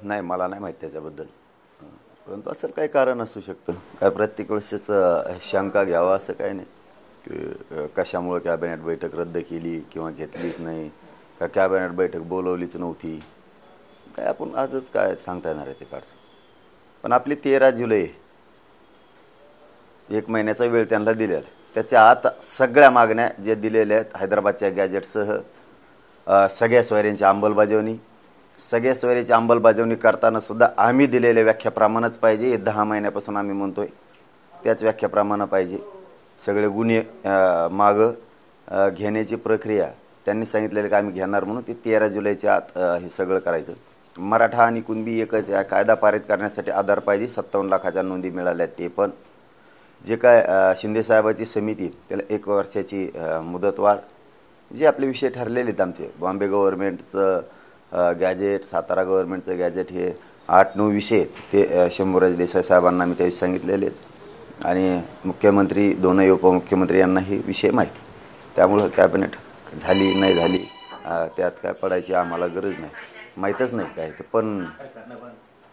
नाही, मला नाही माहीत त्याच्याबद्दल. परंतु असं काही कारण असू शकतं. काय प्रत्येक वेळेसच शंका घ्यावा असं काही नाही की कशामुळे कॅबिनेट बैठक रद्द केली किंवा घेतलीच नाही, का कॅबिनेट बैठक बोलवलीच नव्हती. काय आपण आजच काय सांगता येणार आहे ते काढून. पण आपली 13 जुलै, एक महिन्याचा वेळ त्यांना दिलेला आहे. त्याच्या आत सगळ्या मागण्या ज्या दिलेल्या आहेत हैदराबादच्या गॅजेटसह सगळ्या सोयऱ्यांची अंमलबजावणी, सगळ्या सोयऱ्याची अंमलबजावणी करताना सुद्धा आम्ही दिलेल्या व्याख्याप्रमाणेच पाहिजे. हे 10 महिन्यापासून आम्ही म्हणतोय त्याच व्याख्याप्रमाणे पाहिजे. सगळे गुन्हे मागं घेण्याची प्रक्रिया त्यांनी सांगितलेलं की आम्ही घेणार म्हणून ते 13 जुलैच्या आत हे सगळं करायचं. मराठा आणि कुणबी एकच आहे. कायदा पारित करण्यासाठी आधार पाहिजे. 57 लाखाच्या नोंदी मिळाल्या. ते पण जे काय शिंदेसाहेबाची समिती त्याला 1 वर्षाची मुदतवाढ, जे आपले विषय ठरलेले आहेत आमचे, बॉम्बे गव्हर्नमेंटचं गॅजेट, सातारा गव्हर्नमेंटचं गॅजेट, हे 8-9 विषय ते शंभूराज देसाई साहेबांना मी त्यावेळी सांगितलेले आहेत आणि मुख्यमंत्री, दोनही उपमुख्यमंत्री यांना हे विषय माहिती. त्यामुळं कॅबिनेट झाली नाही झाली त्यात काय पडायची आम्हाला गरज नाही, माहीतच नाही काय ते. पण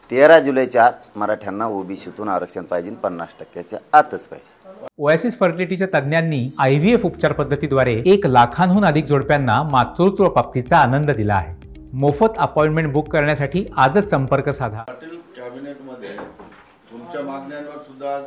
13 जुलैच्या आत मराठ्यांना ओबीसीतून आरक्षण पाहिजे, 50% आतच पाहिजे. ओएसिस फर्टिलिटीच्या तज्ज्ञांनी IVF उपचार पद्धतीद्वारे 1 लाखांहून अधिक जोडप्यांना मातृत्व प्राप्तीचा आनंद दिला आहे. मोफत अपॉइंटमेंट बुक करण्यासाठी आजच संपर्क साधा. पाटील, कॅबिनेटमध्ये तुमच्या मागण्यांवर सुद्धा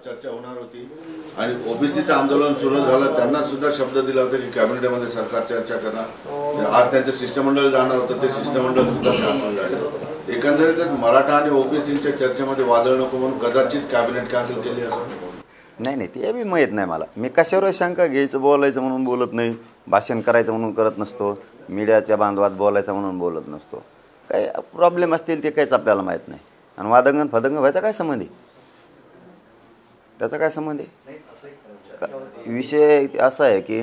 चर्चा होणार होती आणि ओबीसीचं आंदोलन सुरू झालं, त्यांना सुद्धा शब्द दिला होता की कॅबिनेटमध्ये सरकार चर्चा करणार. आज त्यांचं शिष्टमंडळ जाणार होतं, ते शिष्टमंडळ सुद्धा कॅन्सल झालं. एकंदरीतच मराठा आणि ओबीसीच्या चर्चेमध्ये वादळ नको म्हणून कदाचित कॅबिनेट कॅन्सल केली असं. नाही, ते बी माहीत नाही मला. मी कशावर शंका घ्यायचं, बोलायचं म्हणून बोलत नाही, भाषण करायचं म्हणून करत नसतो, मीडियाच्या बांधवात बोलायचं म्हणून बोलत नसतो. काही प्रॉब्लेम असतील ते काहीच आपल्याला माहीत नाही. आणि वादंगण फदंग व्हायचा काय संबंध आहे, त्याचा काय संबंध आहे. विषय असा आहे की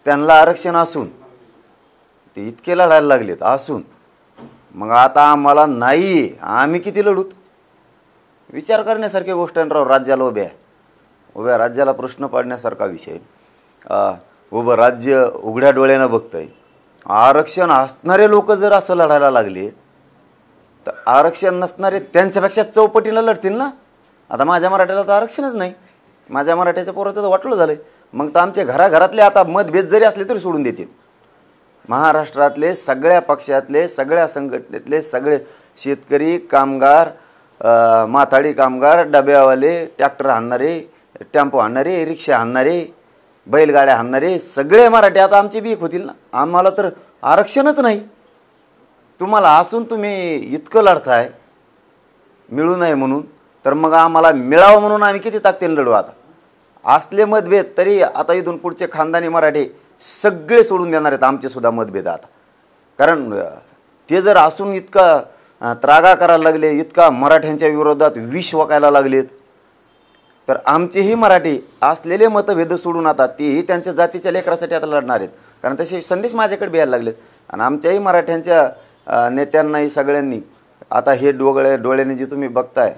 त्यांना आरक्षण असून ते इतके लढायला लागलेत असून मग आता आम्हाला नाही, आम्ही किती लढूत. विचार करण्यासारखी गोष्ट आहे राव. राज्याला उभ्या राज्याला प्रश्न पाडण्यासारखा विषय. उभं राज्य उघड्या डोळ्यानं बघतंय. आरक्षण असणारे लोक जर असं लढायला लागले तर आरक्षण नसणारे त्यांच्यापेक्षा चौपटीनं लढतील ना. आता माझ्या मराठ्याला तर आरक्षणच नाही, माझ्या मराठ्याच्या पोराचं तर वाटलं झालं. मग तर आमच्या घराघरातले आता मतभेद जरी असले तरी सोडून देतील. महाराष्ट्रातले सगळ्या पक्षातले, सगळ्या संघटनेतले सगळे शेतकरी, कामगार, माथाडी कामगार, डब्यावाले, ट्रॅक्टर हाणणारे, टेम्पो हाणणारे, रिक्षा हाणणारे, बैलगाड्या हाणणारे सगळे मराठी आता आमचे बी एक होतील ना. आम्हाला तर आरक्षणच नाही. तुम्हाला असून तुम्ही इतकं लढताय मिळू नये म्हणून, तर मग आम्हाला मिळावं म्हणून आम्ही किती ताकदीने लढू. आता असले मतभेद तरी आता इथून पुढचे खानदानी मराठी सगळे सोडून देणार आहेत आमचे सुद्धा मतभेद आता. कारण ते जर असून इतका त्रागा करायला लागले, इतका मराठ्यांच्या विरोधात विष वकायला लागलेत, तर आमचेही मराठी असलेले मतभेद सोडून आता तेही त्यांच्या जातीच्या लेकरासाठी आता लढणार आहेत. कारण तसे संदेश माझ्याकडे यायला लागलेत. आणि आमच्याही मराठ्यांच्या नेत्यांनाही सगळ्यांनी आता हे डोळ्याने जे तुम्ही बघताय,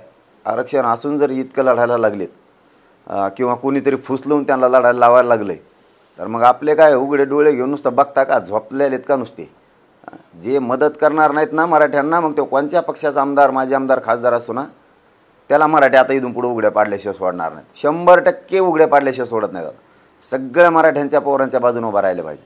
आरक्षण असून जर इतकं लढायला लागलेत किंवा कोणीतरी फुसलवून त्यांना लढायला लावायला लागलं, तर मग आपले काय उघडे डोळे घेऊन नुसतं बघता का, झोपलेले आहेत का नुसते. जे मदत करणार नाहीत ना मराठ्यांना, मग तो कोणत्या पक्षाचा आमदार, माजी आमदार, खासदार असो ना, त्याला मराठी आता इथून पुढे उघड्या पाडल्याशिवाय सोडणार नाहीत. 100% उघड्या पाडल्याशिवाय सोडत नाही. सगळ्या मराठ्यांच्या पोरांच्या बाजूने उभा राहिले पाहिजे.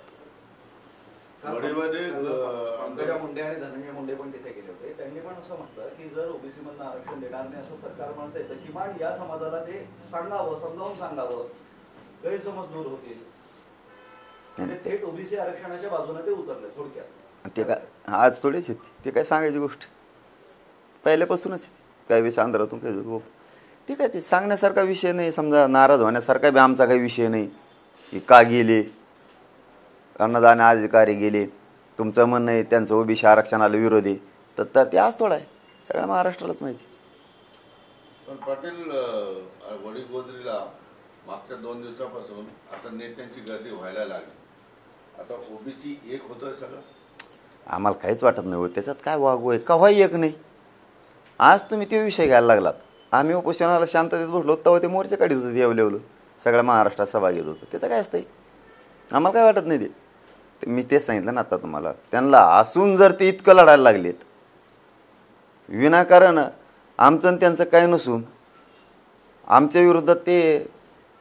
पंकजा मुंडे आणि धनंजय मुंडे पण तिथे गेले होते. त्यांनी पण असं म्हटलं की जर ओबीसी मधून आरक्षण देणार नाही असं सरकार म्हणतंय तर किमान या समाजाला ते सांगावं, समजावून सांगावं, गैरसमज दूर होतील. थेट ओबीसी आरक्षणाच्या बाजूने ते उतरले थोडक्यात. ते काय आज थोडेच आहेत, ते काय सांगायची गोष्ट पहिल्यापासूनच काही वेळेस आंध्रातून काही ते काय ते सांगण्यासारखा विषय नाही. समजा नाराज होण्यासारखा बी आमचा काही विषय नाही की का गेले, अन्नदान अधिकारी गेले, तुमचं म्हणणं आहे त्यांचं ओबीसी आरक्षणाला विरोधी, तर ते आज थोडा आहे, सगळ्या महाराष्ट्रालाच माहिती. पण पाटील, वडीगोद्रीला मागच्या 2 दिवसापासून आता नेत्यांची गर्दी व्हायला लागली. आता ओबीसी एक होतं सगळं. आम्हाला काहीच वाटत नाही हो त्याच्यात काय वागू आहे, कव्हाही एक नाही. आज तुम्ही ते विषय घ्यायला लागलात. आम्ही उपोषणाला शांततेत बसलो तेव्हा ते मोर्चे काढीत होते, येवलेवलं सगळ्या महाराष्ट्रात सभा घेत होतं. त्याचं काय असतंय, आम्हाला काय वाटत नाही ते. मी तेच सांगितलं ना आता तुम्हाला, त्यांना असून जर ते इतकं लढायला लागलेत विनाकारण आमचं आणि त्यांचं काय नसून आमच्या विरोधात ते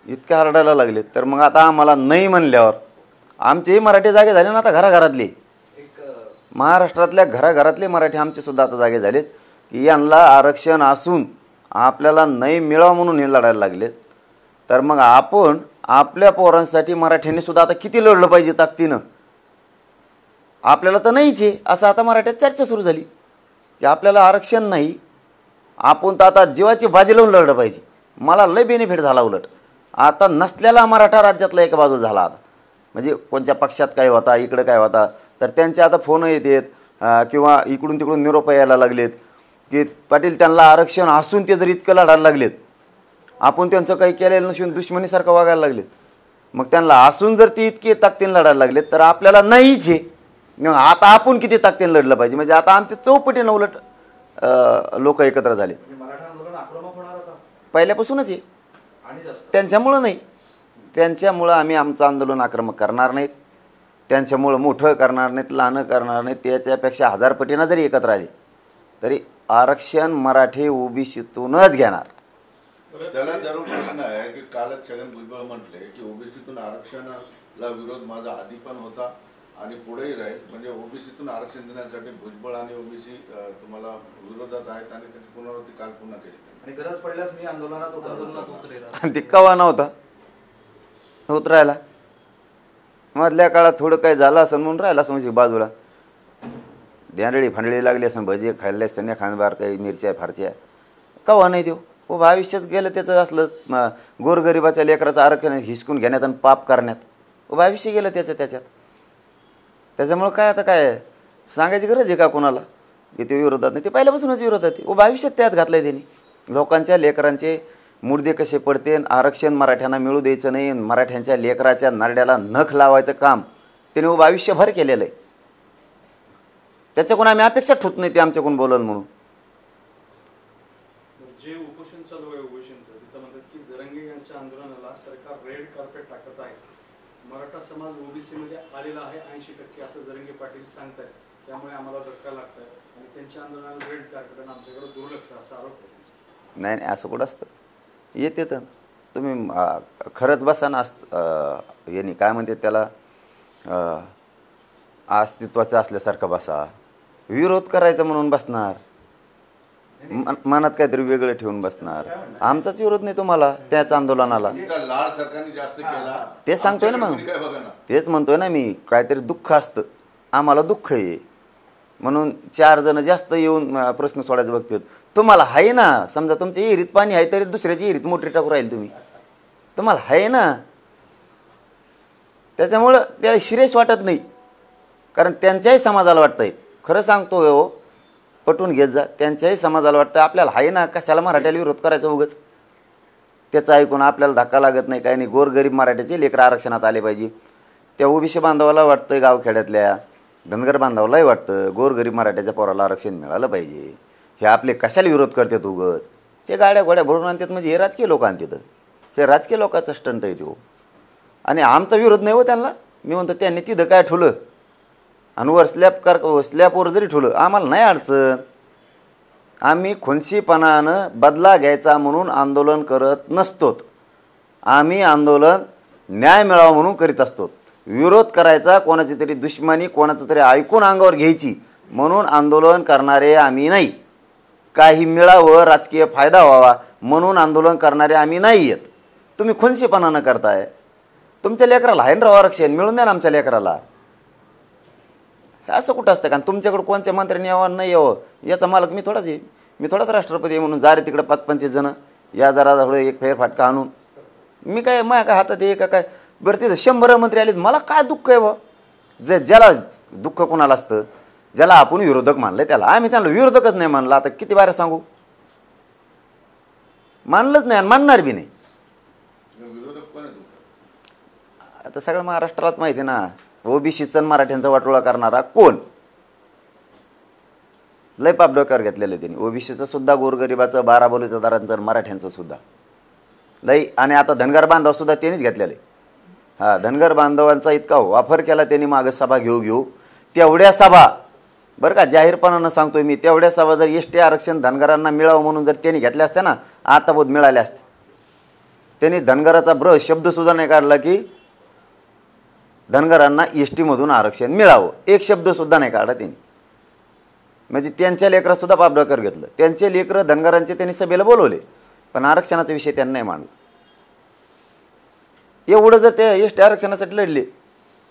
इतके आरडायला लागले. तर मग आता आम्हाला नाही म्हणल्यावर आमचेही मराठी जागे झाले ना आता घराघरातले, महाराष्ट्रातल्या घराघरातले मराठी आमचेसुद्धा आता जागे झालेत की यांना आरक्षण असून आपल्याला नाही मिळावं म्हणून हे लढायला लागलेत. तर मग आपण आपल्या पोरांसाठी मराठ्यांनी सुद्धा आता किती लढलं पाहिजे ताकदीनं. आपल्याला तर नाहीच आहे असं आता मराठ्यात चर्चा सुरू झाली की आपल्याला आरक्षण नाही, आपण तर आता जीवाची बाजी लावून लढलं पाहिजे. मला लय बेनिफिट झाला उलट. आता नसलेला मराठा राज्यातला एक बाजू झाला आता, म्हणजे कोणत्या पक्षात काय होता इकडं काय होता तर त्यांचे आता फोन येतात किंवा इकडून तिकडून निरोप यायला लागलेत की पाटील त्यांना आरक्षण असून ते जर इतकं लढायला लागलेत, आपण त्यांचं काही केलेलं नसून दुश्मनीसारखं वागायला लागलेत. मग त्यांना असून जर ती इतकी ताकदीने लढायला लागलेत तर आपल्याला नाहीच आहे. मग आता आपण किती ताकदीने लढलं पाहिजे. म्हणजे आता आमचे चौपटीनं उलट लोक एकत्र झाले. मराठा आंदोलन आक्रमक होणार होता पहिल्यापासूनच आहे. आणि जास्त त्यांच्यामुळं नाही, त्यांच्यामुळं आम्ही आमचं आंदोलन आक्रमक करणार नाहीत, त्यांच्यामुळं मोठं करणार नाहीत, लहानं करणार नाहीत. त्याच्यापेक्षा 1000 पटीनं जरी एकत्र आले तरी आरक्षण मराठी ओबीसीतूनच घेणार. त्याला धरून प्रश्न आहे की कालच छगन भुजबळ म्हटले की ओबीसीतून आरक्षणाला विरोध माझा आधी पण होता आणि पुढेही राहील. म्हणजे ओबीसीतून आरक्षण देण्यासाठी भुजबळ आणि ओबीसी तुम्हाला विरोधात आहेत आणि त्याची पुनरावृत्ती काल पुन्हा केली. आणि गरज पडल्यास मी आंदोलनात उतरेल. आणि ते कवा नव्हता उतरायला. मधल्या काळात थोडं काय झालं असं म्हणून राहिला असं म्हणजे बाजूला ध्यानळी फांडळी लागली असं, भजी खाल्ले असतं नाही खांदबार काही मिरच्या फारच्या कवा नाही देऊ. हो आयुष्यात गेलं त्याचं असलं गोरगरिबाच्या लेकराचं आरक्षण हिसकून घेण्यात आणि पाप करण्यात आयुष्य गेलं त्याच्यात. त्याच्यामुळं काय आता काय सांगायची गरज आहे का कोणाला की ते विरोधात नाही. ते पहिल्यापासूनच विरोधात आहे. आयुष्यात त्यात घातलं आहे त्यांनी. लोकांच्या लेकरांचे मुर्दे कसे पडते, आरक्षण मराठ्यांना मिळू द्यायचं नाही, मराठ्यांच्या लेकराच्या नारड्याला नख लावायचं काम त्याने आयुष्यभर केलेलं आहे. त्याच्याकडून आम्ही अपेक्षा ठेवत नाही ते आमच्याकडून बोलल म्हणून. जे उपोषण चालू आहे ओबीसीचं तिथं म्हणतात की जरंगे यांच्या आंदोलनाला सरकार रेड कार्पेट टाकत आहे. मराठा समाज ओबीसी मध्ये आलेला आहे 80% असं जरंगे पाटील सांगतात. त्यामुळे आम्हाला धक्का लागतोय आणि त्यांच्या आंदोलनाला रेड कार्पेट आणि आमच्याकडे दुर्लक्ष असा आरोप आहे. नाही नाही असं कुठं असतं. येते तर तुम्ही खरंच बसा ना यांनी काय म्हणते त्याला अस्तित्वाचं असल्यासारखं बसा. विरोध करायचा म्हणून बसणार, मनात काहीतरी वेगळं ठेवून बसणार. आमचाच विरोध नाही तुम्हाला त्याच आंदोलनाला. लाड सरकारने जास्त केला तेच सांगतोय ना मग, तेच म्हणतोय ना मी. काहीतरी दुःख असतं, आम्हाला दुःख आहे म्हणून 4 जण जास्त येऊन प्रश्न सोडायचं बघतात. तुम्हाला आहे ना, समजा तुमच्या विहिरीत पाणी आहे तरी दुसऱ्याची विहिरीत मोटरी टाकून राहील तुम्ही. तुम्हाला आहे ना, त्याच्यामुळं त्याला शिरेश वाटत नाही. कारण त्यांच्याही समाजाला वाटतंय, खरं सांगतो हो, पटवून घेत जा, त्यांच्याही समाजाला वाटतं आपल्याला आहे ना, कशाला मराठ्याला विरोध करायचा उगाच. त्याचं ऐकून आपल्याला धक्का लागत नाही, काही नाही. गोरगरीब मराठ्याचे लेकरं आरक्षणात आले पाहिजे. त्या ओबीसी बांधवाला वाटतं, गावखेड्यातल्या धनगर बांधवालाही वाटतं गोरगरीब मराठ्याच्या पोराला आरक्षण मिळालं पाहिजे. हे आपले कशाला विरोध करतात उगाच. हे गाड्या गोड्या भरून आणतात म्हणजे हे राजकीय लोक आणतात. हे राजकीय लोकांचा स्टंट आहे तो. आणि आमचा विरोध नाही हो त्यांना. मी म्हणतो त्यांनी तिथं काय ठुलं आणि वर स्लॅपवर जरी ठुलं आम्हाला नाही अडचण. आम्ही खुनशीपणानं बदला घ्यायचा म्हणून आंदोलन करत नसतो. आम्ही आंदोलन न्याय मिळावा म्हणून करीत असतो. विरोध करायचा, कोणाची तरी दुश्मनी कोणाचं तरी ऐकून अंगावर घ्यायची म्हणून आंदोलन करणारे आम्ही नाही. काही मिळावं, राजकीय फायदा व्हावा म्हणून आंदोलन करणारे आम्ही नाही आहेत. तुम्ही खुनशीपणानं करताय. तुमच्या लेकराला आहे ना आरक्षण, मिळून द्या ना आमच्या लेकराला. असं कुठं असतं का तुमच्याकडं कोणत्या मंत्र्यांनी यावं नाही यावं याचा मालक मी थोडाच आहे. मी थोडाच राष्ट्रपती आहे म्हणून जा रे तिकडं 25-25 जण या जरा थोडं एक फेरफाटका आणून मी काय माझ्या काय हातात आहे का काय. बरं तिथं 100 मंत्री आले, मला काय दुःख आहे बा. ज्याला दुःख कोणाला असतं, ज्याला आपण विरोधक मानलं त्याला. आम्ही त्यांना विरोधकच नाही मानलं. आता किती बारा सांगू, मानलंच नाही आणि मानणार बी नाही. आता सगळं महाराष्ट्रालाच माहिती आहे ना, ओबीसीचा मराठ्यांचा वाटोळा करणारा कोण. लय पाप डोक्यावर घेतलेलं त्यांनी. ओबीसीचं सुद्धा, गोरगरिबाचं, 12 बलुतेदारांचं, मराठ्यांचं सुद्धा लई. आणि आता धनगर बांधव सुद्धा त्यांनीच घेतलेले. धनगर बांधवांचा इतका वापर केला त्यांनी मागं सभा घेऊ तेवढ्या सभा बरं का, जाहीरपणानं सांगतोय मी, तेवढ्या सभा जर एस टी आरक्षण धनगरांना मिळावं म्हणून जर त्यांनी घेतल्या असत्या ना, आता बोध मिळाल्या असत्या. त्यांनी धनगराचा शब्दसुद्धा नाही काढला की धनगरांना एस टीमधून आरक्षण मिळावं, एक शब्दसुद्धा नाही काढला त्यांनी. म्हणजे त्यांच्या लेकरासुद्धा पाबडकर घेतलं, त्यांचे लेकरं धनगरांचे त्यांनी सभेला बोलवले, पण आरक्षणाचा विषय त्यांनी नाही मांडला. एवढं जर ते एस टी आरक्षणासाठी लढले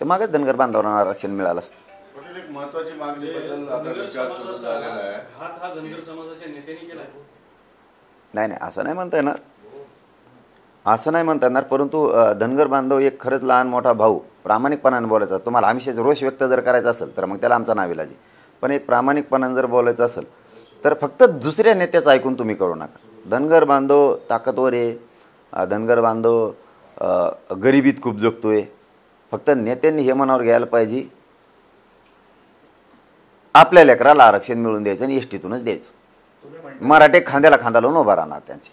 तर मागच धनगर बांधवांना आरक्षण मिळालं असतं. एक महत्वाची मागणी बद्दल आता विचार सुरू झालेला आहे. हा धनगर समाजाच्या नेत्यांनी केलाय. नाही असं नाही म्हणता येणार, असं नाही म्हणता येणार. परंतु धनगर बांधव एक खरंच लहान मोठा भाऊ प्रामाणिकपणाने बोलायचा. तुम्हाला आमिषाचा रोष व्यक्त जर करायचा असेल तर मग त्याला आमचा नाविलाजी, पण एक प्रामाणिकपणाने जर बोलायचं असेल तर फक्त दुसऱ्या नेत्याचं ऐकून तुम्ही करू नका. धनगर बांधव ताकदवर आहे, धनगर बांधव गरिबीत खूप जगतोय. फक्त नेत्यांनी हे मनावर घ्यायला पाहिजे, आपल्या लेकराला आरक्षण मिळून द्यायचं आणि एस टीतूनच द्यायचं. मराठे खांद्याला खांदा लावून उभा राहणार त्यांचे.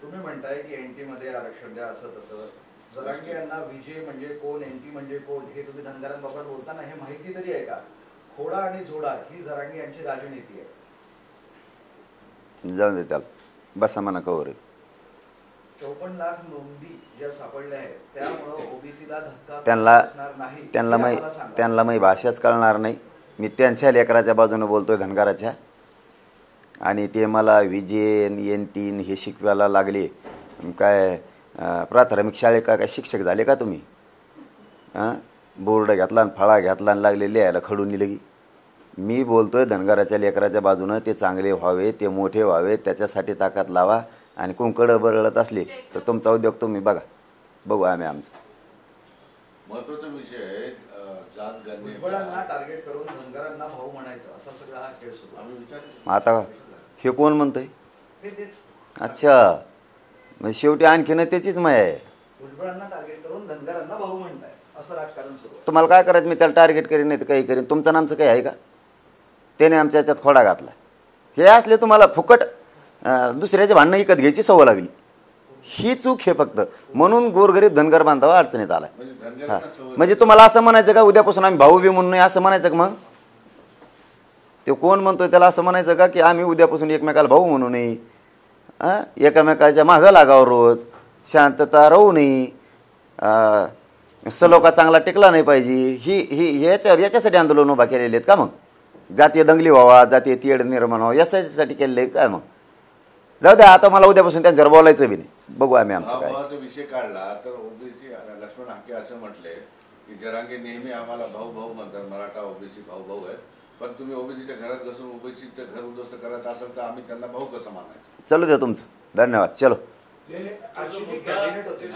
तुम्ही म्हणताय की एनटी मध्ये आरक्षण द्या असं तसं. जरांगे यांना विजय म्हणजे कोण, एनटी म्हणजे कोण, हे तुम्ही धनगरांबाबत बोलताना हे माहिती तरी आहे का? खोडा आणि जोडा ही जरांगे यांची राजनीती आहे. जाऊन दे त्याला, बसा म्हणा कवर. 54 लाख नोंदी ज्या सापडल्या आहेत त्यामुळे ओबीसीला धक्का त्यांना बसणार नाही. त्यांना माही भाषाच कळणार नाही. मी त्यांच्या लेकराच्या बाजूने बोलतोय, धनगराच्या, आणि ते मला विजेन एन हे शिकवायला लागले. काय प्राथमिक शाळेत काय शिक्षक झाले का तुम्ही? बोर्ड घेतला आणि फळा घेतला आणि लागले लिहायला खडून लगी. मी बोलतोय धनगराच्या लेकराच्या बाजूनं, ते चांगले व्हावे, ते मोठे व्हावे, त्याच्यासाठी ताकद लावा. आणि कुंकडं बरळत असले तर तुमचा उद्योग तुम्ही बघा, बघू आम्ही आमचा. महत्वाचा विषय जात भुजबळांना टार्गेट करून धनगरांना भाऊ म्हणायचं असा सगळा हा खेळ सुरू. आम्ही विचार आता हे कोण म्हणतंय? तेच अच्छा, म्हणजे शेवटी आणखीन त्याचीच माय आहे. भुजबळांना टार्गेट करून धनगरांना भाऊ म्हणताय असं राजकारण सुरू आहे. तुम्हाला काय करायचं? मी त्याला टार्गेट करीन नाही तर काही करीन. तुमचं नामचं काही आहे का? त्याने आमच्या याच्यात खोडा घातला. हे असले तुम्हाला फुकट दुसऱ्याचे भांडणं विकत घ्यायची सवय लागली. ही चूक हे फक्त म्हणून गोरगरीब धनगर बांधवा अडचणीत आला. हां, म्हणजे तुम्हाला असं म्हणायचं का उद्यापासून आम्ही भाऊ बी म्हणून नाही असं म्हणायचं का? मग ते कोण म्हणतोय त्याला असं म्हणायचं का की आम्ही उद्यापासून एकमेकाला भाऊ म्हणू नये, एकमेकाच्या मागं लागावं, रोज शांतता राहू नये, सलोखा चांगला टिकला नाही पाहिजे, ही याच्यासाठी आंदोलन उभा केलेले आहेत का? मग जातीय दंगली व्हावा, जातीय तीड निर्माण व्हावा यासाठी केलेलं आहे का? मग जाऊ द्या, आता मला उद्यापासून त्यांच्यावर बोलायचं बी नाही, बघू आम्ही आमचं काय. विषय काढला तर ओबीसी लक्ष्मण हाके असं म्हटले की जरांगे नेहमी आम्हाला भाऊ भाऊ म्हणतात, मराठा ओबीसी भाऊ भाऊ आहेत, पण तुम्ही ओबीसीच्या घरात बसून ओबीसीचं घर उद्ध्वस्त करत असाल तर आम्ही त्यांना भाऊ कसं मानायचं? चलू द्या तुमचं, धन्यवाद. चलो,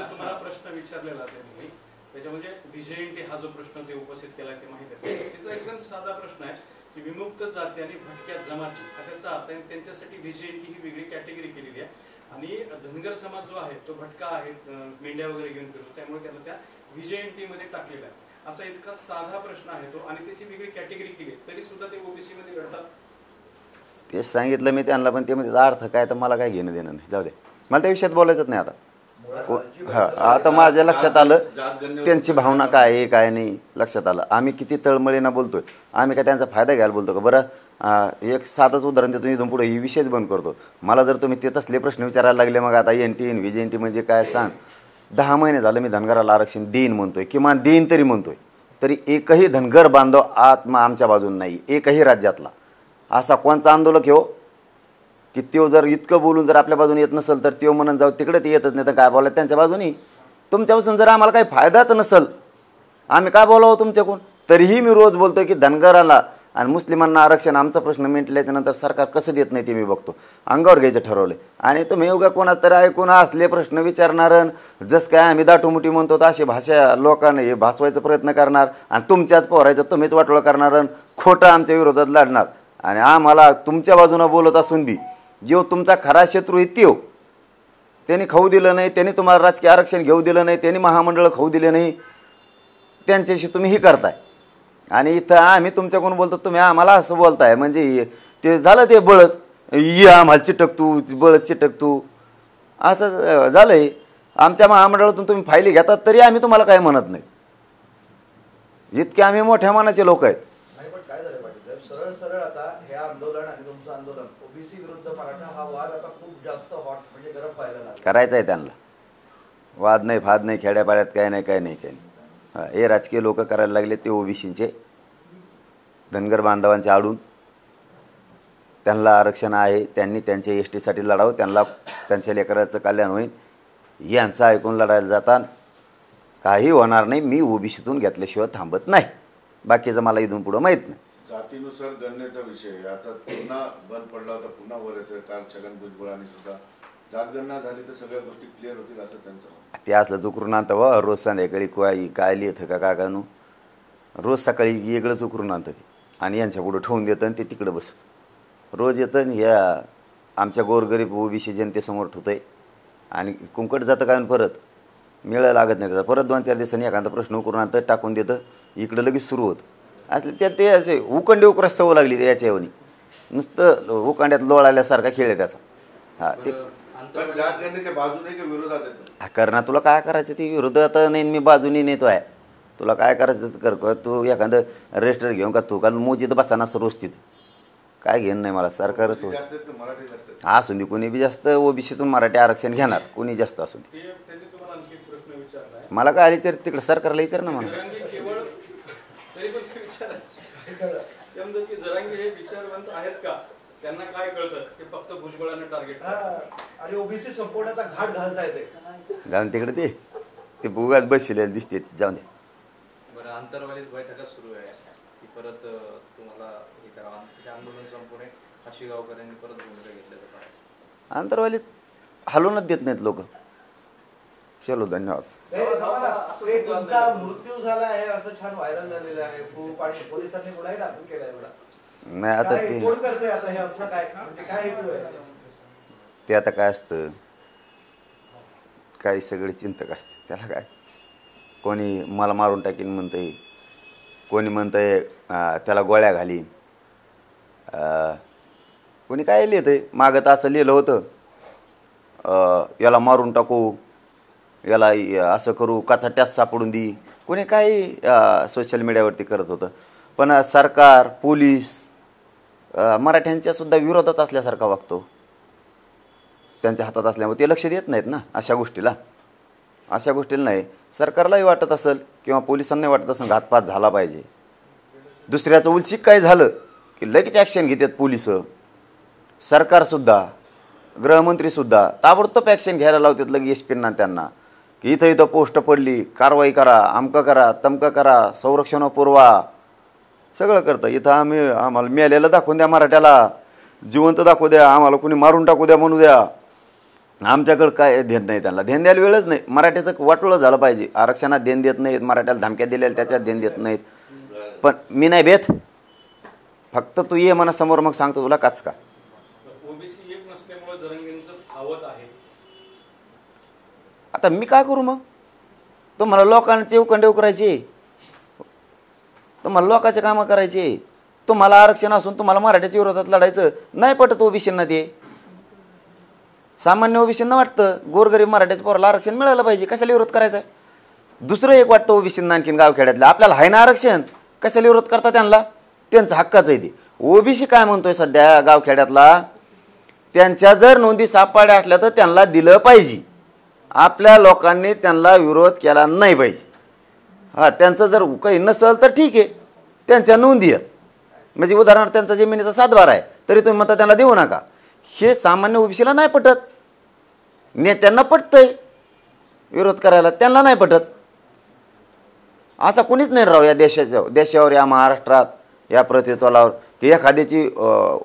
तुम्हाला प्रश्न विचारलेला त्यांनी त्याच्यामध्ये व्हीजेएनटी हा जो प्रश्न ते उपस्थित केला ते माहिती आहे. त्याचा एकदम साधा प्रश्न आहे की विमुक्त जाती आणि भटक्या जमाती हा त्याचा अर्थ आहे. त्यांच्यासाठी व्हीजेएनटी ही वेगळी कॅटेगरी केलेली आहे आणि धनगर समाज जो आहे तो भटका आहे, मेंढ्या वगैरे घेऊन फिरतो, त्यामुळे त्यांना त्या व्हीजेएनटी मध्ये टाकलेला आहे. असा इतका साधा प्रश्न आहे तो, आणि त्याची वेगळी कॅटेगरी केली तरी सुद्धा ते ओबीसी मध्ये घडतात. तेच सांगितलं मी त्यांना, पण ते म्हणजे अर्थ काय तर मला काय घेणं देणं नाही. जाऊ दे, मला त्या विषयात बोलायचंच नाही आता. हां, आता माझ्या लक्षात आलं त्यांची भावना काय आहे काय नाही लक्षात आलं. आम्ही किती तळमळीनं बोलतोय, आम्ही काय त्यांचा फायदा घ्यायला बोलतो का? बरं, एक साधंच उदाहरण देतो, इथून पुढे ही विषयच बंद करतो. मला जर तुम्ही ते तसले प्रश्न विचारायला लागले, मग आता एनटी व्हीजेएनटी म्हणजे काय सांग. 10 महिने झालं मी धनगराला आरक्षण देईन म्हणतोय, किमान देईन तरी म्हणतोय, तरी एकही धनगर बांधव आत्मा आमच्या बाजून नाही. एकही राज्यातला असा कोणचा आंदोलक हो की त्यो जर इतकं बोलून जर आपल्या बाजूने येत नसेल तर त्यो म्हणून जाऊ तिकडे ते येतच नाही तर काय बोलायचं त्यांच्या बाजूनी. तुमच्यापासून जर आम्हाला काही फायदाच नसेल, आम्ही काय बोलावं तुमच्याकडून? तरीही मी रोज बोलतोय की धनगराला आणि मुस्लिमांना आरक्षण आमचा प्रश्न मिटल्याच्या नंतर सरकार कसं देत नाही ते मी बघतो. अंगावर घ्यायचं ठरवलं आणि तुम्ही उगा कोणाच तरी ऐकून असले प्रश्न विचारणार, जसं काय आम्ही दाटूमुटी म्हणतो तर अशी भाषा लोकांना हे भासवायचा प्रयत्न करणार आणि तुमच्याच पोरायचं तुम्हीच वाटोळं करणार, खोटं आमच्या विरोधात लढणार. आणि आम्हाला तुमच्या बाजूनं बोलत असून बी जो तुमचा खरा शत्रू आहे त्यो, त्यांनी खाऊ दिलं नाही, त्यांनी तुम्हाला राजकीय आरक्षण घेऊ दिलं नाही, त्यांनी महामंडळ खाऊ दिले नाही, त्यांच्याशी तुम्ही ही करताय. आणि इथं आम्ही तुमच्याकडून बोलतो, तुम्ही आम्हाला असं बोलताय. म्हणजे ते झालं ते बळच, ये आम्हाला चिटक तू, बळच चिटक तू, असं झालं आहे. आमच्या महामंडळातून तुम्ही फायली घेतात तरी आम्ही तुम्हाला काय म्हणत नाही. इतके आम्ही मोठ्या मानाचे लोक आहेत. सरळ सरळ आता हे आंदोलन आणि तुमचं आंदोलन ओबीसी विरुद्ध मराठा हा वाद आता खूप जास्त हॉट म्हणजे गरम व्हायला लागला. करायचं आहे त्यांना, वाद नाही फाद नाही, खेड्यापाड्यात काय नाही काय नाही. हे राजकीय लोक करायला लागले ते ओबीसीचे धनगर बांधवांचे आडून. त्यांना आरक्षण आहे, त्यांनी त्यांच्या एस टीसाठी लढावं, त्यांना त्यांच्या लेकराचं कल्याण होईल यांचं ऐकून लढायला जातात. काही होणार नाही, मी ओबीसीतून घेतल्याशिवाय थांबत नाही. बाकीचं मला इथून पुढं माहीत नाही. जातीनुसार गणनेचा विषय आता पुन्हा बंद पडला होता, पुन्हा वर येतोय. काल छगन भुजबळांनी सुद्धा जातगणना झाली तर सगळ्या गोष्टी क्लिअर होतील असं त्यांचं. ते असलं चुकरून आणतं व रोज संध्याकाळी काय लिहितं का काकानू, रोज सकाळी वेगळंच उकरून आणतं ते आणि यांच्या पुढं ठेवून देतं आणि ते तिकडं बसतं. रोज येतं आणि ह्या आमच्या गोरगरीब ओबीसी जनतेसमोर ठेवतं आहे आणि कुंकट जातं काय परत मिळायला लागत नाही त्याचा. परत 2-4 दिवसांनी एखादा प्रश्न उकरून आणतं, टाकून देतं, इकडं लगेच सुरू होतं. असले त्या ते असे उकंडे उकरास सवय लागली ते याच्यावनी, नुसतं उकांड्यात लोळाल्यासारखा खेळ आहे त्याचा. हां ते पण जातगणनेच्या बाजूने की विरोधात येतो करणार. तुला काय करायचं ते विरोधात नाही, मी बाजूनी नेतो आहे. तुला काय करायचं तर कर. तू एखादं रजिस्टर घेऊन का तू, कारण मोजीत बसा ना रोज तिथं काय घेणं नाही मला. सरकार जास्त आहेत का मराठी जास्त आहेत? असून दे, कोणी बी जास्त ओबीसीतून मराठी आरक्षण घेणार, कोणी जास्त असून दे. त्यांनी तुम्हाला आणखी एक प्रश्न विचारला आहे. मला काय विचार तिकडे सरकारला विचार ना मला. जरांगे केवळ तरी पण ते विचार ते म्हणतात की जरांगे हे विचारवंत आहेत का, त्यांना काय कळतं की फक्त भुजबळांना टार्गेट आणि ओबीसी संपवण्याचा घाट घालता येते. जाऊन तिकडे ते बुगाच बसलेले दिसते, जाऊन दे. बरं, आंतरवालीत बैठका सुरू आहे की परत तुम्हाला हे करावं, हे आंदोलन संपवणे अशी गावकऱ्यांनी परत भूमिका घेतल्याचं काय? आंतरवालीत हलवूनच देत नाहीत लोक. चलो धन्यवाद. तुमचा मृत्यू झाला आहे असं छान व्हायरल झालेलं आहे खूप, आणि पोलिसांनी गुन्हाही दाखल केलाय. नाही आता ते कोण करतंय आता हे असलं काय, म्हणजे काय हेतू आहे? ते आता काय असतं, काही सगळे चिंतक असते. त्याला काय, कोणी मला मारून टाकीन म्हणतंय, कोणी म्हणतंय त्याला गोळ्या घालीन, कोणी काय लिहितं आहे. मागं तर असं लिहिलं होतं, याला मारून टाकू, याला असं करू, काचा टॅस सापडून दी, कोणी काही सोशल मीडियावरती करत होतं. पण सरकार पोलीस मराठ्यांच्यासुद्धा विरोधात असल्यासारखा वागतो. त्यांच्या हातात असल्यामुळे ते लक्ष देत नाहीत ना अशा गोष्टीला. अशा गोष्टीला नाही, सरकारलाही वाटत असेल किंवा पोलिसांनाही वाटत असेल घातपात झाला पाहिजे. दुसऱ्याचं उलशिक काय झालं की लगेच ॲक्शन घेतात पोलिसं, सरकारसुद्धा, गृहमंत्रीसुद्धा ताबडतोब ॲक्शन घ्यायला लावतात लगेच एस पींना त्यांना, की इथं इथं पोस्ट पडली, कारवाई करा, अमकं करा, तमकं करा, संरक्षण पुरवा, सगळं करतं. इथं आम्हाला मेलेलं दाखवून द्या, मराठ्याला जिवंत दाखवू द्या, आम्हाला कुणी मारून टाकू द्या म्हणू द्या. आमच्याकडं काय ध्यान नाही, त्यांना ध्यान द्यायला वेळच नाही. मराठ्याचं वाटोळं झालं पाहिजे. आरक्षणात ध्यान देत नाहीत, मराठ्याला धमक्या दिलेल्या त्याच्यात ध्यान देत नाहीत. पण मी नाही बेत, फक्त तू ये मना समोर, मग सांगतो तुला काच का. ओबीसी एक नसल्यामुळे जरांगेंचं फावत आहे. आता मी काय करू मग? तुम्हाला लोकांचे उकंडे करायचे, तुम्हाला लोकांचे कामं करायचे, तुम्हाला आरक्षण असून तुम्हाला मराठ्याच्या विरोधात लढायचं नाही. पटत ओबीसींना ते, सामान्य ओबीसींना वाटतं गोरगरीब मराठ्याच्या पोराला आरक्षण मिळालं पाहिजे, कशाला विरोध करायचा आहे. दुसरं एक वाटतं ओबीसींना आणखीन गावखेड्यातलं, आपल्याला आहे ना आरक्षण, कशाला विरोध करता त्यांना, त्यांचं हक्काचं आहे ते. ओबीसी काय म्हणतोय सध्या गावखेड्यातला, त्यांच्या जर नोंदी सापडल्या असल्या तर त्यांना दिलं पाहिजे. आपल्या लोकांनी त्यांना विरोध केला नाही पाहिजे. हां, त्यांचं जर काही नसेल तर ठीक आहे, त्यांच्या नोंदी आहेत, म्हणजे उदाहरणार्थ त्यांचा जमिनीचा 7/12 आहे तरी तुम्ही म्हणता त्यांना देऊ नका. हे सामान्य ओबीसीला नाही पटत. नेत्यांना पटतंय विरोध करायला, त्यांना नाही पटत. असा कोणीच नाही राव या देशावर, या महाराष्ट्रात, या प्रतित्वालावर की एखाद्याची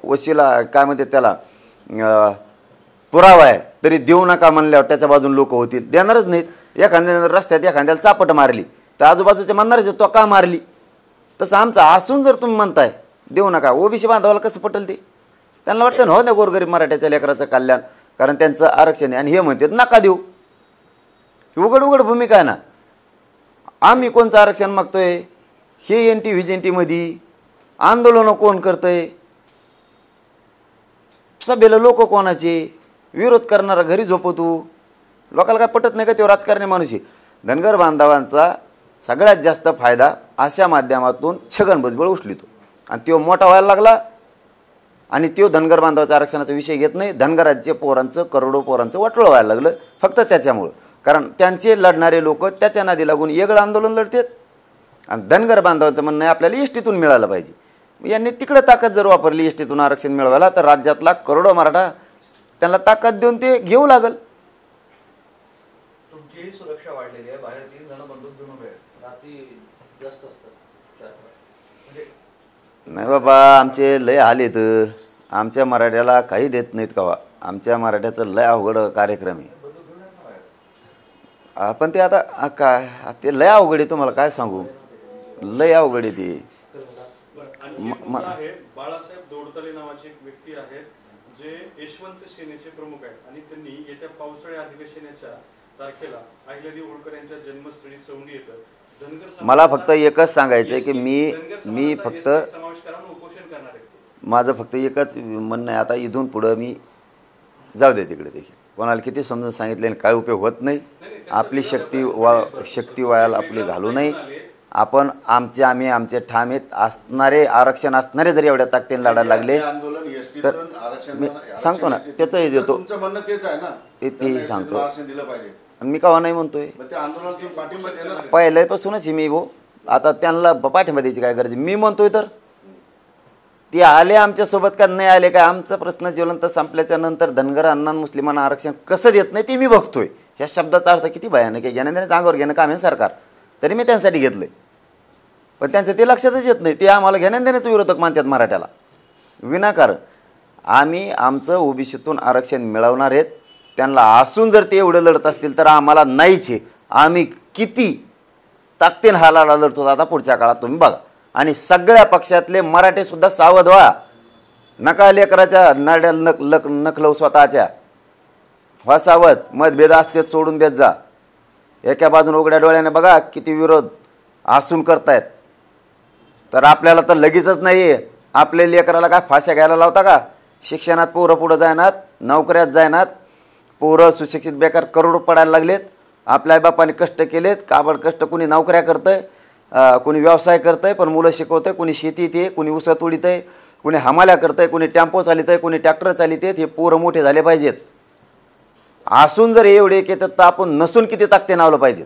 वशिला काय म्हणते त्याला पुरावा आहे तरी देऊ नका म्हणल्यावर त्याच्या बाजून लोक होतील, देणारच नाहीत. एखाद्या रस्त्यात एखाद्याला चापट मारली तर आजूबाजूचे म्हणणारच तो का मारली. तसं आमचं असून जर तुम्ही म्हणताय देऊ नका, ओबीसी बांधवाला कसं पटेल ते. त्यांना वाटतं ना हो ना गोरगरीब मराठ्याच्या लेकराचं कल्याण, कारण त्यांचं आरक्षण आहे, आणि हे म्हणतात नका देऊ. ही उघड उघड भूमिका आहे ना. आम्ही कोणचं आरक्षण मागतोय, हे NT व्हिजेंटीमध्ये आंदोलनं कोण करतंय, सभेला लोक कोणाचे, विरोध करणारा घरी झोपवतो. लोकांना काय पटत नाही का तो राजकारणी माणूस आहे. धनगर बांधवांचा सगळ्यात जास्त फायदा अशा माध्यमातून छगन भुजबळ उचलितो आणि तो मोठा व्हायला लागला आणि तो धनगर बांधवाच्या आरक्षणाचा विषय घेत नाही. धनगराज्य पोरांचं करोडो पोरांचं वाटोळं व्हायला लागलं फक्त त्याच्यामुळं. कारण त्यांचे लढणारे लोक त्याच्या नादी लागून वेगळं आंदोलन लढतात आणि धनगर बांधवांचं म्हणणं आहे आपल्याला एसटीतून मिळालं पाहिजे. यांनी तिकडे ताकद जर वापरली एसटीतून आरक्षण मिळवायला तर राज्यातला करोडो मराठा त्यांना ताकद देऊन ते घेऊ लागल. तुमचीही सुरक्षा वाढलेली आहे. बाहेर 3 जण बंदूक घेऊन उभे आहेत. रात्री जास्त असतात म्हणजे नाही बाबा, आमचे लय हाल येत. आमच्या मराठ्याला काही देत नाहीत कवा. आमच्या मराठ्याचं लय अवघड कार्यक्रम आहे. पण ते आता काय ते लय अवघड आहे. तुम्हाला काय सांगू, लय अवघड आहे ते. आहे बाळासाहेब दोडतले नावाचे एक व्यक्ती आहेत जे यशवंत सेनेचे प्रमुख आहेत आणि त्यांनी येत्या पावसाळी अधिवेशनाच्या तारखेला अहिल्यादेवी होळकर यांच्या जन्मस्थळी चौंडी येतं. मला फक्त एकच सांगायचं आहे की मी फक्त समावेश करा उपोषण करणार आहे. माझं फक्त एकच म्हणणं आहे, आता इथून पुढं मी जाऊ दे तिकडे. देखील कोणाला किती समजून सांगितले काय उपयोग होत नाही. आपली शक्ती वायाला आपली घालू नाही. आपण आम्ही आमचे ठाम आहेत. असणारे आरक्षण असणारे जरी एवढ्या ताकदीने लढायला लागले तर मी सांगतो ना, त्याचंही देतो, तेही सांगतो. आणि मी का नाही म्हणतोय, पहिल्यापासूनच मी आता त्यांना पाठिंबा द्यायची काय गरज. मी म्हणतोय तर ते आले आमच्यासोबत का नाही आले काय, आमचा प्रश्न ज्वलंत संपल्याच्या नंतर धनगरांना मुस्लिमांना आरक्षण कसं देत नाही ते मी बघतोय. ह्या शब्दाचा अर्थ किती भयानक आहे. घेण्यादेण्याचं अंगावर घेणं काम आहे सरकार, तरी मी त्यांच्यासाठी घेतलंय. पण त्यांचं ते लक्षातच येत नाही. ते आम्हाला घेण्यादेण्याचं विरोधक मानतात मराठ्याला विनाकारण. आम्ही आमचं ओबीसीतून आरक्षण मिळवणार आहेत. त्यांना असून जर ते एवढं लढत असतील तर आम्हाला नाहीच आहे. आम्ही किती ताकदीने हा लढा लढतो आता पुढच्या काळात तुम्ही बघा. आणि सगळ्या पक्षातले मराठेसुद्धा सावध व्हा. नका लेकराच्या नाड्याला नखलव स्वतःच्या. व्हा सावध. मतभेद असतेच सोडून देत जा. एका बाजून उघड्या डोळ्याने बघा किती विरोध असून करतायत. तर आपल्याला तर लगेचच नाही आहे. आपल्या लेकराला काय फाश्या घ्यायला लावता का. शिक्षणात पोरं पुढं जायनात, नोकऱ्यात जायनात. पोरं सुशिक्षित बेकार करोड पडायला लागलेत. आपल्या बापाने कष्ट केलेत, काबड कष्ट. कुणी नोकऱ्या करतंय, कुणी व्यवसाय करतंय, पण मुलं शिकवतंय. कुणी शेतीत आहे, कुणी ऊस तोडीत आहे, कुणी हमाल्या करतंय, कुणी टेम्पो चालित आहे, कुणी ट्रॅक्टर चालित आहेत. हे पोरं मोठे झाले पाहिजेत. असून जर एवढे एक येतात तर आपण नसून किती ताकदीने नावलं पाहिजेत.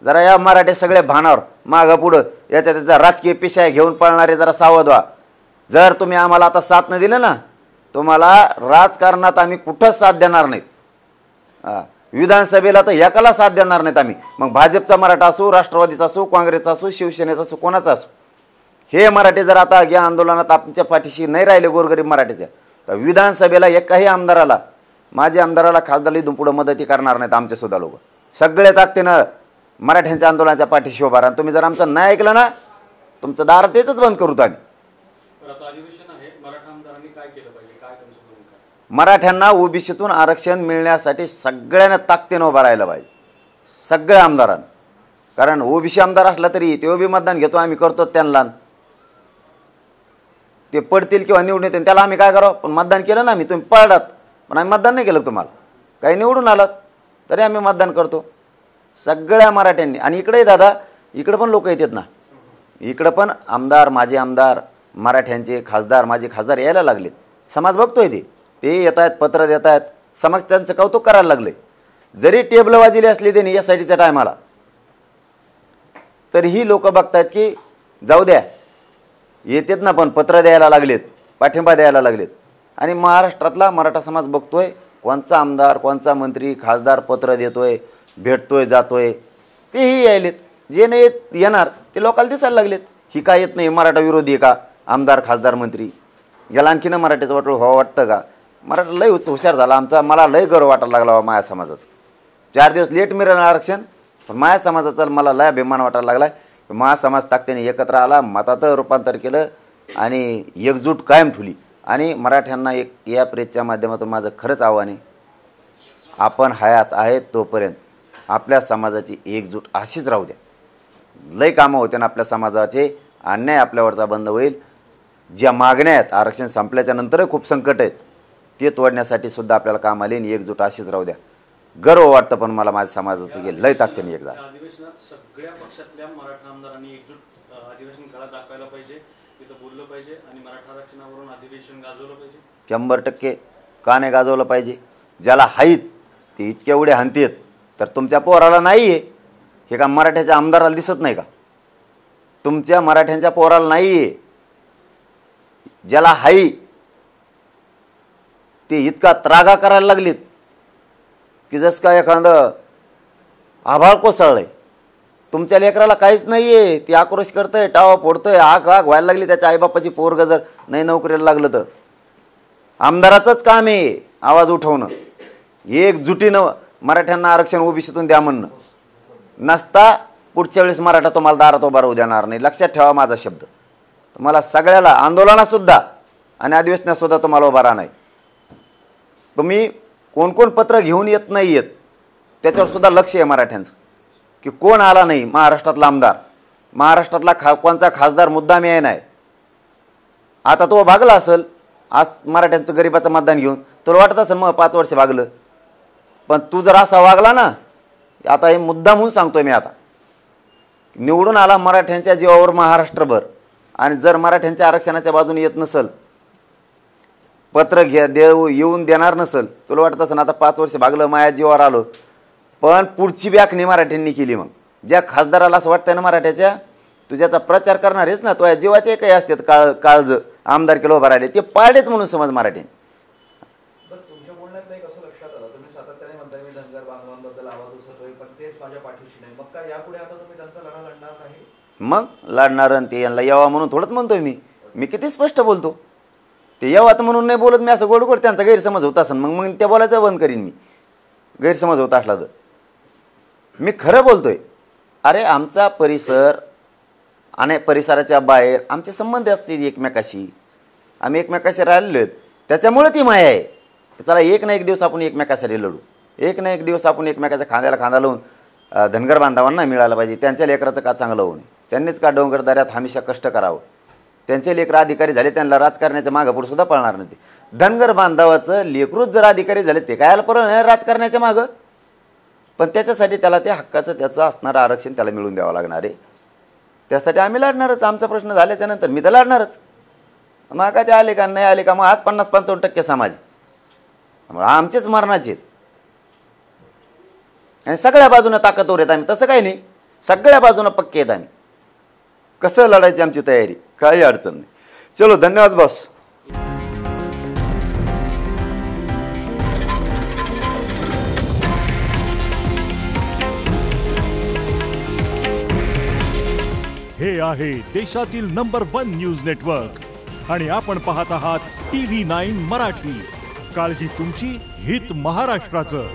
जरा या मराठे सगळे भानावर मागं पुढं याच्या त्याचा राजकीय पेशा घेऊन पळणारे जरा सावध व्हा. जर तुम्ही आम्हाला आता साथ न दिलं ना, तुम्हाला राजकारणात आम्ही कुठंच साथ देणार नाहीत. विधानसभेला तर एकाला साथ देणार नाहीत आम्ही. मग भाजपचा मराठा असो, राष्ट्रवादीचा असो, काँग्रेसचा असो, शिवसेनेचा असो, कोणाचा असो. हे मराठे जर आता या आंदोलनात आमच्या पाठीशी नाही राहिले गोरगरीब मराठीच्या, तर विधानसभेला एकाही आमदाराला, माझ्या आमदाराला खासदार इथून पुढं मदती करणार नाहीत आमचेसुद्धा लोक. सगळे ताकदीनं मराठ्यांच्या आंदोलनाच्या पाठीशी उभा राहा. तुम्ही जर आमचं नाही ऐकलं ना, तुमचं दार तेच बंद करू आम्ही. मराठ्यांना ओबीसीतून आरक्षण मिळण्यासाठी सगळ्यांना ताकदीनं उभं राहायला पाहिजे, सगळ्या आमदारांना. कारण ओबीसी आमदार असला तरी ते बी मतदान घेतो आम्ही, करतो त्यांना. ते पडतील किंवा निवडून येतील त्याला आम्ही काय करावं. पण मतदान केलं ना आम्ही, तुम्ही पळालात पण आम्ही मतदान नाही केलं. तुम्हाला काही निवडून आलात तरी आम्ही मतदान करतो सगळ्या मराठ्यांनी. आणि इकडे दादा, इकडं पण लोक येतात ना, इकडं पण आमदार, माझे आमदार, मराठ्यांचे खासदार, माझे खासदार यायला लागलेत. समाज बघतोय ते येत आहेत, पत्र देत आहेत. समाज त्यांचं कौतुक करायला लागले. जरी टेबल वाजले असले त्यांनी या साईडच्या टायमाला, तरीही लोक बघतायत की जाऊ द्या येतात ना, पण पत्र द्यायला लागलेत, पाठिंबा द्यायला लागलेत. आणि महाराष्ट्रातला मराठा समाज बघतोय कोणचा आमदार, कोणचा मंत्री, खासदार पत्र देतोय, भेटतोय, जातोय. तेही यायलेत. जे नाही येणार ते लोकांना दिसायला लागलेत. ही काय येत नाही, मराठा विरोधी आहे का आमदार, खासदार, मंत्री. याला आणखीन मराठ्याचं वाटलं व्हावं वाटतं का. मराठा लय हुशार झाला आमचा. मला लय गर्व वाटायला लागला बा माझ्या समाजाचं. 4 दिवस लेट मिळालं आरक्षण, पण माझ्या समाजाचा मला लय अभिमान वाटायला लागला. माझा समाज ताकदीने एकत्र आला, मतात रूपांतर केलं आणि एकजूट कायम ठेवली. आणि मराठ्यांना एक या प्रेसच्या माध्यमातून माझं खरंच आव्हान आहे, आपण हयात आहेत तोपर्यंत आपल्या समाजाची एकजूट अशीच राहू द्या. लय कामं होते ना आपल्या समाजाचे. अन्याय आपल्यावरचा बंद होईल. ज्या मागण्या आहेत आरक्षण संपल्याच्या नंतरही खूप संकट आहेत, ते तोडण्यासाठी सुद्धा आपल्याला काम आले. आणि एकजूट अशीच राहू द्या. गर्व वाटतं पण मला माझ्या समाजाचं गेलं लय ताकदीने एक झालं. अधिवेशनात सगळ्या पक्षातल्या मराठा आमदारांनी एकजूट अधिवेशन काळात दाखवायला पाहिजे. तिथं बोललं पाहिजे आणि मराठा आरक्षणावरून अधिवेशन गाजवलं पाहिजे? 100% का नाही गाजवलं पाहिजे? ज्याला हाईत ते इतके एवढे हानतेत, तर तुमच्या पोराला नाही आहे हे का मराठ्याच्या आमदाराला दिसत नाही का? तुमच्या मराठ्यांच्या पोराला नाही आहे. ज्याला हाई ते इतका त्रागा करायला लागलीत की जसं काय एखादं आभाळ कोसळलंय. तुमच्या लेकराला काहीच नाही आहे, ती आक्रोश करतंय, टावा फोडतंय, आग व्हायला लागली. त्याच्या आईबापाची पोरगं जर नाही नोकरीला लागलं तर आमदाराचंच काम आहे आवाज उठवणं, एकजुटीनं मराठ्यांना आरक्षण ओबीसीतून द्या म्हणणं. नसता पुढच्या वेळेस मराठा तुम्हाला दारात उभा राहू देणार नाही. लक्षात ठेवा माझा शब्द. तुम्हाला सगळ्याला आंदोलनासुद्धा आणि अधिवेशनातसुद्धा तुम्हाला उभा राहणार. तुम्ही कोण कोण पत्र घेऊन येत नाही येत त्याच्यावर सुद्धा लक्ष आहे मराठ्यांचं की कोण आला नाही. महाराष्ट्रातला आमदार, महाराष्ट्रातला कोणचा खासदार मुद्दाम याय नाही. आता तो भागला असेल आज मराठ्यांचं गरिबाचं मतदान घेऊन, तुला वाटत असेल मग 5 वर्ष भागलं. पण तू जर असा वागला ना, आता हे मुद्दाम म्हणून सांगतोय मी, आता निवडून आला मराठ्यांच्या जीवावर महाराष्ट्रभर आणि जर मराठ्यांच्या आरक्षणाच्या बाजूने येत नसेल, पत्र येऊन देणार नसेल, तुला वाटत असेल आता 5 वर्ष भागलं माया जीवावर आलो. पण पुढची व्याखणी मराठ्यांनी केली. मग ज्या खासदाराला असं वाटतं ना मराठ्याच्या तुझ्याचा प्रचार करणार आहेस ना, तो या जीवाचे काही असतात काळज आमदार केलं उभं राहिले ते पाडेच म्हणून समज मराठ्यांनी. तुमच्या बोलण्यात नाही कसं लक्षात आलं, तुम्ही सातत्याने म्हणताय मी धनगर बांधवांबद्दल आवाज उचलतोय पण तेच माझ्या पाठीशी नाही. मग काय यापुढे आता तुम्ही त्यांचा लढा लढणार नाही? मग लढणार ते यांना यावा म्हणून थोडंच म्हणतोय मी किती स्पष्ट बोलतो. ते यावात म्हणून नाही बोलत मी, असं गोड गोड त्यांचा गैरसमज होत असेल मग ते बोलायचं बंद करीन मी. गैरसमज होत असला तर मी खरं बोलतोय. अरे आमचा परिसर आणि परिसराच्या बाहेर आमचे संबंध असतील एकमेकाशी, आम्ही एकमेकाशी राहिलेलो आहेत, त्याच्यामुळे ती माया आहे. चला एक ना एक दिवस आपण एकमेकासाठी लढू, एक ना एक दिवस आपण एकमेकाच्या खांद्याला खांदा लावून धनगर बांधवांना मिळालं पाहिजे. त्यांच्या लेकराचं का चांगलं होऊ नये, त्यांनीच का डोंगरदऱ्यात हमेशा कष्ट करावं. त्यांचे लेकरं अधिकारी झाले, त्यांना राजकारणाच्या मागं पुढे सुद्धा पळणार नाही. धनगर बांधवाचं लेकरूच जर अधिकारी झाले ते कायला पळणार राजकारणाच्या मागं. पण त्याच्यासाठी त्याला ते हक्काचं त्याचं असणारं आरक्षण त्याला मिळवून द्यावं लागणार आहे. त्यासाठी आम्ही लढणारच. आमचा प्रश्न झाल्याच्या नंतर मी तर लढणारच. मग काय ते आले का नाही आले का, मग आज 50-55% समाज आमचेच मरणाचे आहेत आणि सगळ्या बाजूनं ताकदवर आहेत आम्ही. तसं काही नाही, सगळ्या बाजूनं पक्के आहेत आम्ही. कसं लढायची आमची तयारी, काही अडचण नाही. चलो धन्यवाद बॉस. हे आहे देशातील नंबर 1 न्यूज नेटवर्क आणि आपण पाहत आहात TV9 मराठी. काळजी तुमची, हित महाराष्ट्राचं.